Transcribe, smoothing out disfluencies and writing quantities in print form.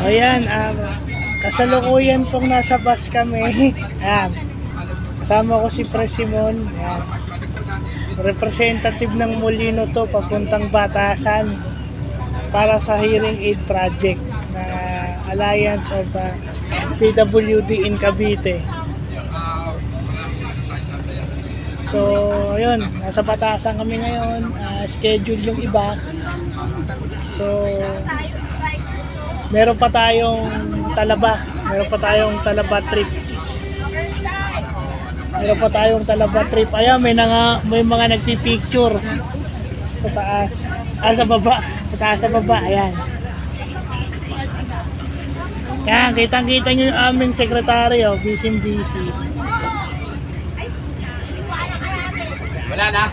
Ayan, kasalukuyan pong nasa bus kami. Ayan. Kasama ko si Presimon. Ayan. Representative ng Molino to, papuntang Batasan para sa hearing aid project na Alliance of PWD in Cavite. So, ayun, nasa Batasan kami ngayon. Schedule yung iba. So, meron pa tayong Talaba. Meron pa tayong Talaba trip. Meron pa tayong Talaba trip. Ayan, may mga nagpipicture sa taas. Sa baba. Sa taas, sa baba. Ayan. Yan, kitang-kita nyo yung aming sekretary. Busy. Wala na.